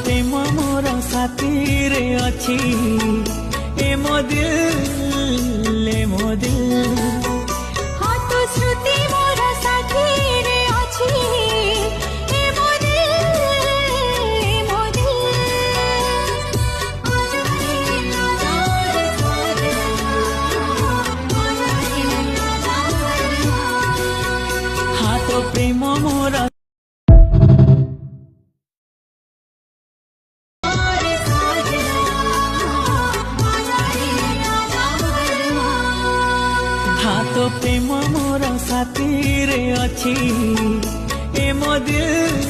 प्रेम मोर साथी रे अछि ए मो दिल हाँ तो श्रुति मोर साथी रे अछि ए मो दिल हाँ तो प्रेम मोर हाँ तो प्रेम मोर साथी रे अछि ए मो दिल